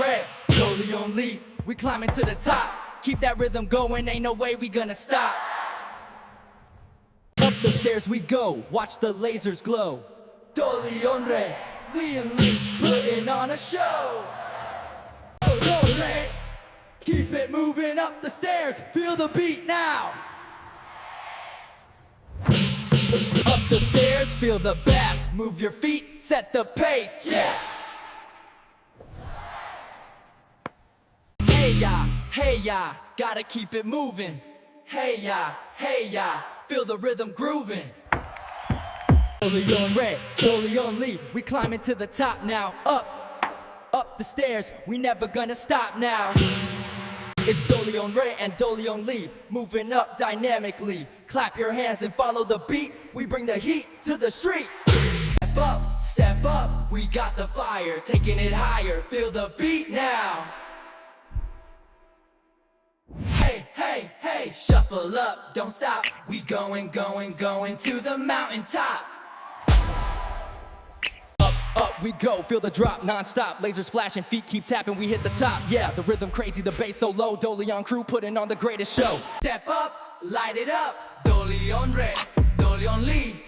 red, dolly only. We climbing to the top. Keep that rhythm going, ain't no way we gonna stop. Up the stairs we go, watch the lasers glow. Dolly on re, Liam Lee, putting on a show. Dolly, keep it moving up the stairs, feel the beat now. Up the stairs, feel the bass, move your feet, set the pace, yeah. Hey ya, gotta keep it moving. Hey ya, feel the rhythm grooving. Dolly on red, dolly on Lee, we climbing to the top now. Up the stairs, we never gonna stop now. It's dolly on red and dolly on Lee, moving up dynamically. Clap your hands and follow the beat, we bring the heat to the street. Step up, we got the fire, taking it higher, feel the beat now. Hey, shuffle up, don't stop. We going to the mountaintop. Up we go, feel the drop non-stop. Lasers flashing, feet keep tapping, we hit the top. Yeah, the rhythm crazy, the bass so low. Dolly on crew putting on the greatest show. Step up, light it up. Dolly on red, dolly on Lee.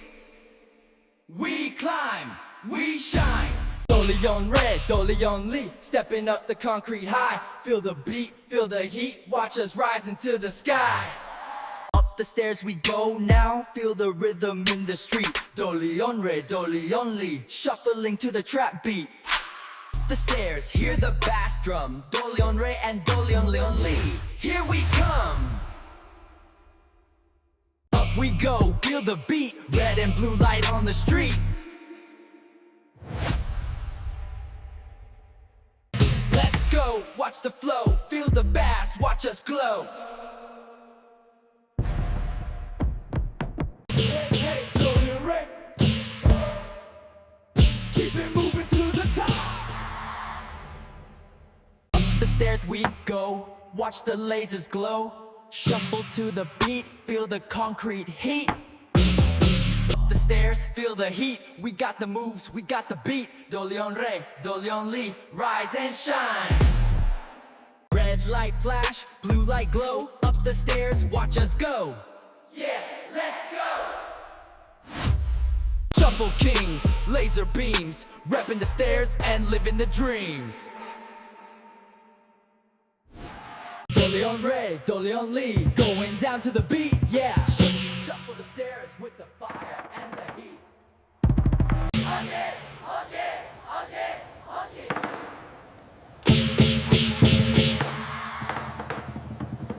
We climb, we shine. Dolly on red, dolly on Lee, stepping up the concrete high. Feel the beat, feel the heat, watch us rise into the sky. Up the stairs we go now, feel the rhythm in the street. Dolly on red, dolly on Lee, shuffling to the trap beat. The stairs, hear the bass drum. Dolly on red and dolly on Lee. Here we come. Up we go, feel the beat, red and blue light on the street. Go, watch the flow, feel the bass, watch us glow. Hey, dolly on red. Keep it moving to the top. Up the stairs we go, watch the lasers glow. Shuffle to the beat, feel the concrete heat. Up the stairs, feel the heat. We got the moves, we got the beat. Dolly on re, dolly on Lee, rise and shine. Red light flash, blue light glow. Up the stairs, watch us go. Yeah, let's go. Shuffle kings, laser beams, repping the stairs and living the dreams. Dolly on red, dolly on Lee, going down to the beat, yeah. Shuffle the stairs with the fire and the heat. Oh shit, oh shit, oh shit, oh shit.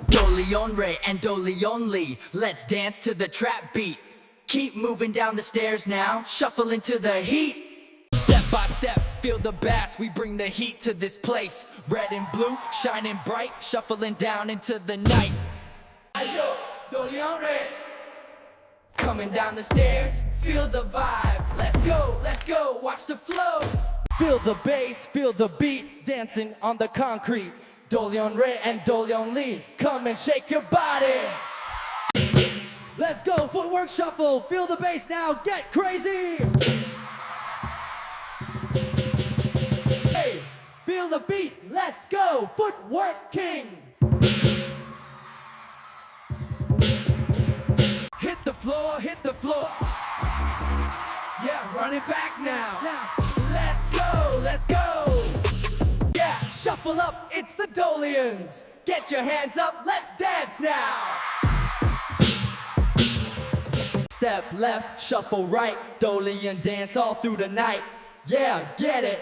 Dolly on red and dolly on Lee, let's dance to the trap beat. Keep moving down the stairs now, shuffle into the heat. Step by step, feel the bass, we bring the heat to this place. Red and blue, shining bright, shuffling down into the night. Ayo, dolly on red. Coming down the stairs, feel the vibe. Let's go, watch the flow. Feel the bass, feel the beat, dancing on the concrete. Dolly on red and dolly on Lee, come and shake your body. Let's go, footwork shuffle, feel the bass now, get crazy. Hey, feel the beat, let's go, footwork king. Hit the floor. Yeah, run it back now. Let's go. Yeah, shuffle up, it's the Dolians. Get your hands up, let's dance now. Step left, shuffle right, Dolian dance all through the night. Yeah, get it.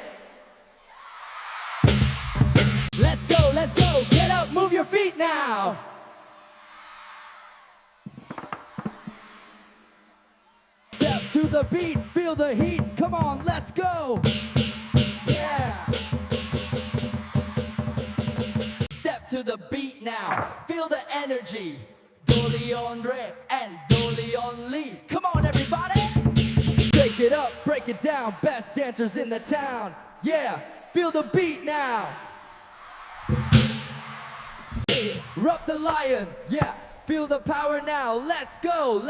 Let's go, get up, move your feet now. Step to the beat, feel the heat, come on, let's go. Yeah. Step to the beat now, feel the energy. Dolly on re and dolly on Lee. Come on everybody! Break it up, break it down, best dancers in the town. Yeah, feel the beat now. Rub the lion, yeah, feel the power now. Let's go.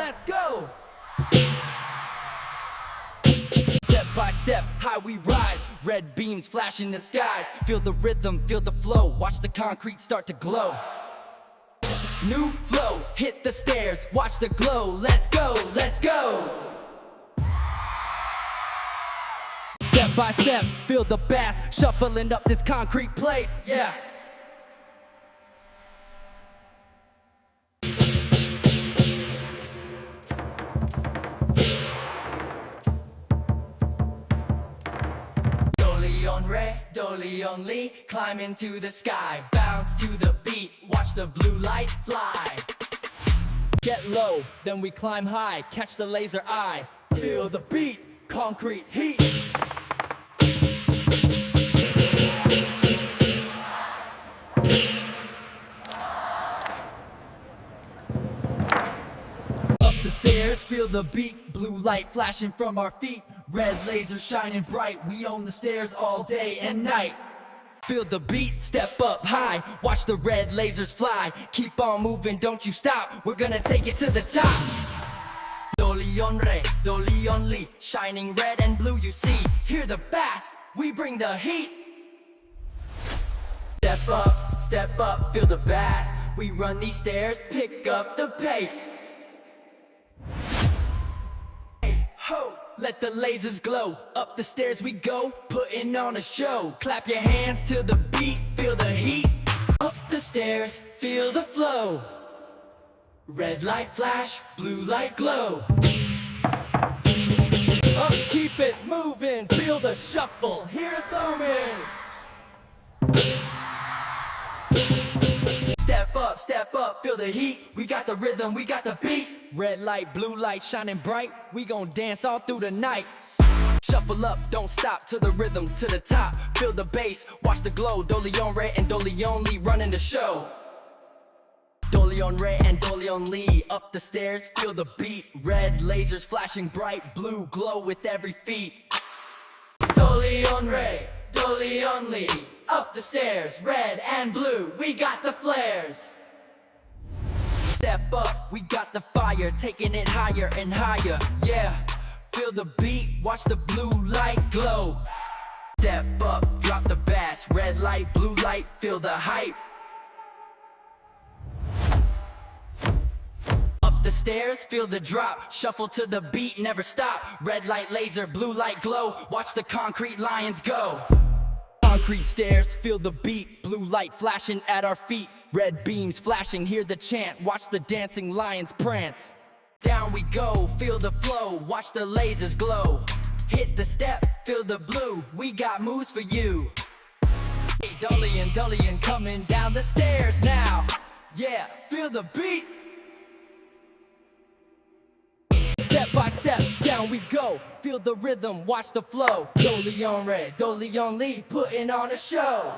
Step by step, high we rise, red beams flash in the skies. Feel the rhythm, feel the flow, watch the concrete start to glow. New flow, hit the stairs, watch the glow. Let's go, let's go. Step by step, feel the bass shuffling up this concrete place. Yeah. Dolly on Lee, climb into the sky, bounce to the beat, watch the blue light fly. Get low, then we climb high, catch the laser eye, feel the beat, concrete heat. Up the stairs, feel the beat, blue light flashing from our feet. Red laser shining bright, we own the stairs all day and night. Feel the beat, step up high, watch the red lasers fly. Keep on moving, don't you stop, we're gonna take it to the top. Dolly on re, dolly on lee, shining red and blue you see. Hear the bass, we bring the heat. Step up, feel the bass. We run these stairs, pick up the pace. Hey, ho! Let the lasers glow, up the stairs we go, putting on a show. Clap your hands to the beat, feel the heat. Up the stairs, feel the flow. Red light flash, blue light glow. Up, keep it moving, feel the shuffle, hear it booming. Step up, feel the heat. We got the rhythm, we got the beat. Red light, blue light shining bright. We gon' dance all through the night. Shuffle up, don't stop, to the rhythm, to the top. Feel the bass, watch the glow. Dolly on Ray and Dolly on Lee running the show. Dolly on Ray and Dolly on Lee. Up the stairs, feel the beat. Red lasers flashing bright, blue glow with every feet. Dolly on Ray, Dolly on Lee. Up the stairs, red and blue, we got the flares. Step up, we got the fire, taking it higher and higher, yeah. Feel the beat, watch the blue light glow. Step up, drop the bass, red light, blue light, feel the hype. Up the stairs, feel the drop, shuffle to the beat, never stop. Red light, laser, blue light glow, watch the concrete lions go. Concrete stairs, feel the beat, blue light flashing at our feet. Red beams flashing, hear the chant, watch the dancing lions prance. Down we go, feel the flow, watch the lasers glow. Hit the step, feel the blue, we got moves for you. Hey, Dolly and coming down the stairs now. Yeah, feel the beat. Step by step, down we go. Feel the rhythm, watch the flow. Dolly on Ray, Dolly on Lee, putting on a show.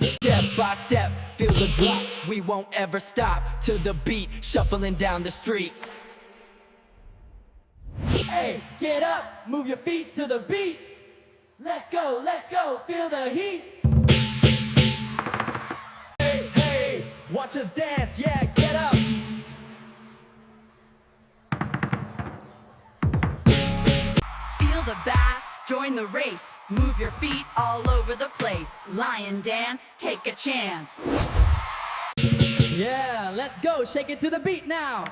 Step by step, feel the drop. We won't ever stop to the beat, shuffling down the street. Hey, get up, move your feet to the beat. Let's go, feel the heat. Hey, watch us dance, yeah, get up. Feel the bass, join the race. Move your feet all over the place. Lion dance, take a chance. Yeah, let's go, shake it to the beat now.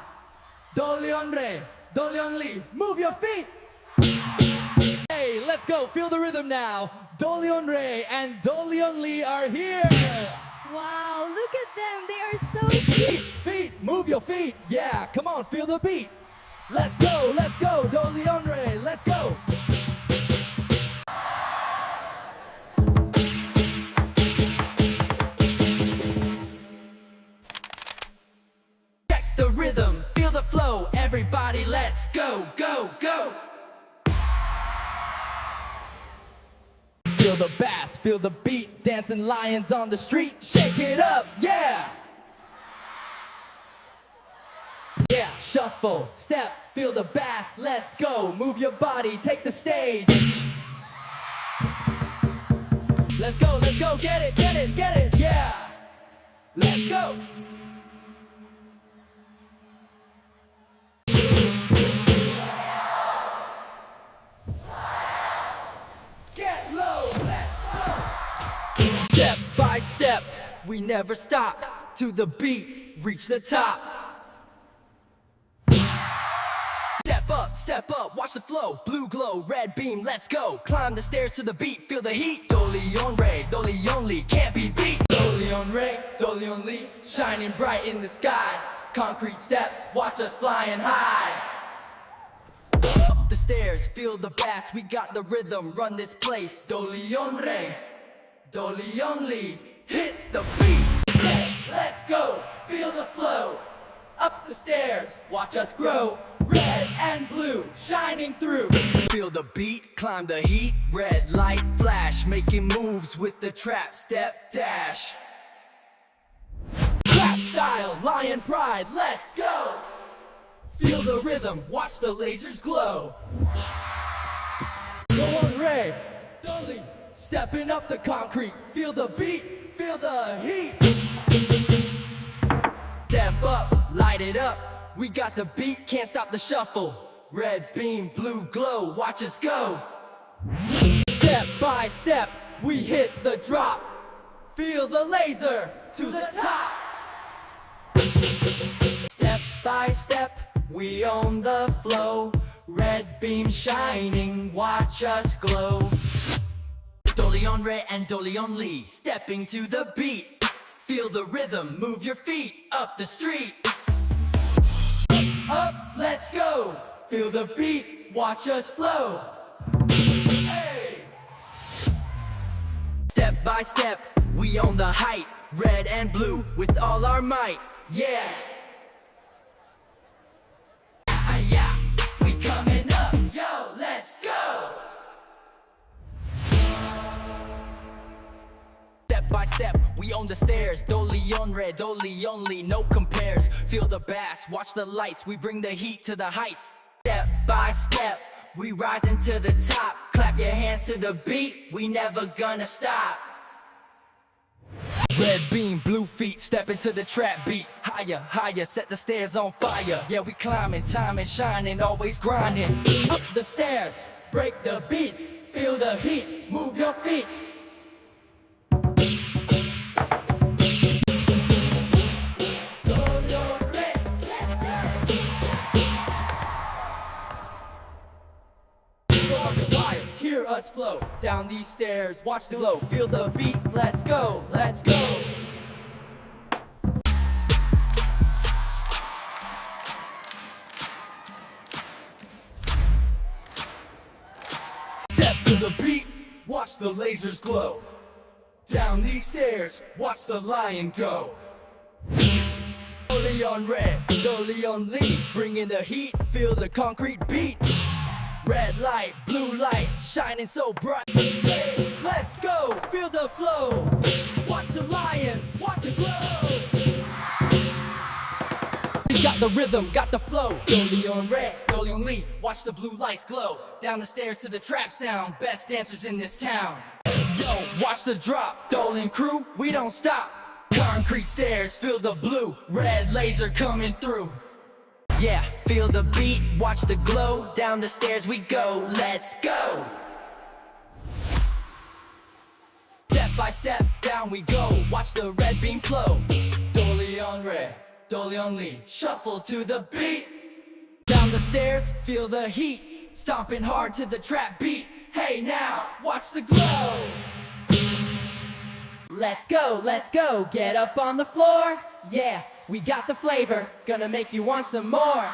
Dolly on Ray, Dolly on Lee, move your feet. Hey, let's go, feel the rhythm now. Dolly on Ray and Dolly on Lee are here. Wow, look at them, they are so cute. Feet, move your feet. Yeah, come on, feel the beat. Let's go, Dolly on Ray, let's go. Check the rhythm, feel the flow. Everybody, let's go, go, go. Feel the bass, feel the beat. Dancing lions on the street. Shake it up, yeah. Yeah, shuffle, step, feel the bass, let's go. Move your body, take the stage. Let's go, get it, yeah. Let's go. Get low. by step, we never stop. To the beat, reach the top. Step up, watch the flow. Blue glow, red beam, let's go. Climb the stairs to the beat, feel the heat. Dolly on Ray, Dolly only, can't be beat. Dolly on Ray, Dolly only, shining bright in the sky. Concrete steps, watch us flying high. Up the stairs, feel the bass, we got the rhythm, run this place. Dolly on Ray, Dolly only, hit the beat. Let's go, feel the flow. Up the stairs, watch us grow. Red and blue, shining through. Feel the beat, climb the heat. Red light flash, making moves with the trap step dash. Trap style, lion pride, let's go. Feel the rhythm, watch the lasers glow. Go on Ray, Dolly, stepping up the concrete. Feel the beat, feel the heat. Step up, light it up. We got the beat, can't stop the shuffle. Red beam, blue glow, watch us go. Step by step, we hit the drop. Feel the laser to the top. Step by step, we own the flow. Red beam shining, watch us glow. Dolly on Ray and Dolly on Lee, stepping to the beat. Feel the rhythm, move your feet up the street. Up, let's go. Feel the beat, watch us flow. Hey! Step by step, we own the height. Red and blue with all our might. Yeah! Yeah, we coming up. Yo, let's go! Step by step, we own the stairs. Dolly on Red, Dolly only, no compares. Feel the bass, watch the lights, we bring the heat to the heights. Step by step, we rising to the top. Clap your hands to the beat, we never gonna stop. Red beam, blue feet, step into the trap beat. Higher, higher, set the stairs on fire. Yeah, we climbing, time and shining, always grinding. Up the stairs, break the beat. Feel the heat, move your feet. Hear us flow down these stairs, watch the glow, feel the beat, let's go, let's go. Step to the beat, watch the lasers glow. Down these stairs, watch the lion go. Dolly on Red, Dolly on Lee, bring in the heat, feel the concrete beat. Red light, blue light, shining so bright. Hey, let's go, feel the flow. Watch the lions, watch it glow. We got the rhythm, got the flow. Dolly on Red, Dolly on Lee, watch the blue lights glow. Down the stairs to the trap sound, best dancers in this town. Yo, watch the drop, Dolan crew, we don't stop. Concrete stairs, feel the blue, red laser coming through. Yeah, feel the beat, watch the glow. Down the stairs we go, let's go. Step by step, down we go. Watch the red beam flow. Dolly on Red, Dolly on Lee, shuffle to the beat. Down the stairs, feel the heat, stomping hard to the trap beat. Hey now, watch the glow. Let's go, get up on the floor. Yeah, we got the flavor, gonna make you want some more.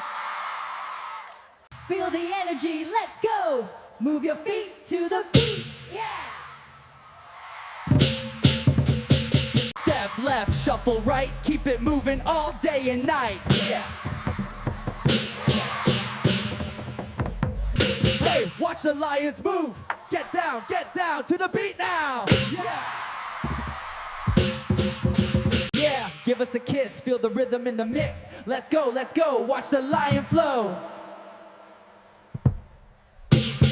Feel the energy, let's go. Move your feet to the beat, yeah. Step left, shuffle right, keep it moving all day and night. Yeah. Hey, watch the lions move. Get down to the beat now. Yeah. Yeah, give us a kiss, feel the rhythm in the mix. Let's go, watch the lion flow.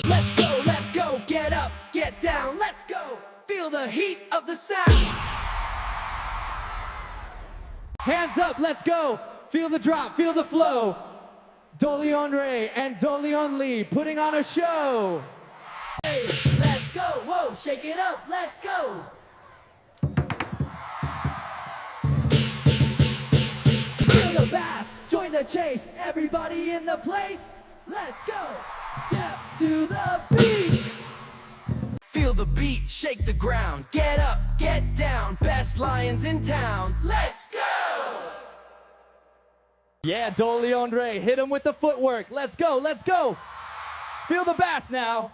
Let's go, get up, get down, let's go. Feel the heat of the sound. Hands up, let's go. Feel the drop, feel the flow. Dolly on Ray and Dolly on Lee putting on a show. Hey, let's go, whoa, shake it up, let's go. the chase. Everybody in the place, let's go. Step to the beat. Feel the beat, shake the ground. Get up, get down. Best lions in town. Let's go! Yeah, Dolly Andre, hit him with the footwork. Let's go, let's go. Feel the bass now.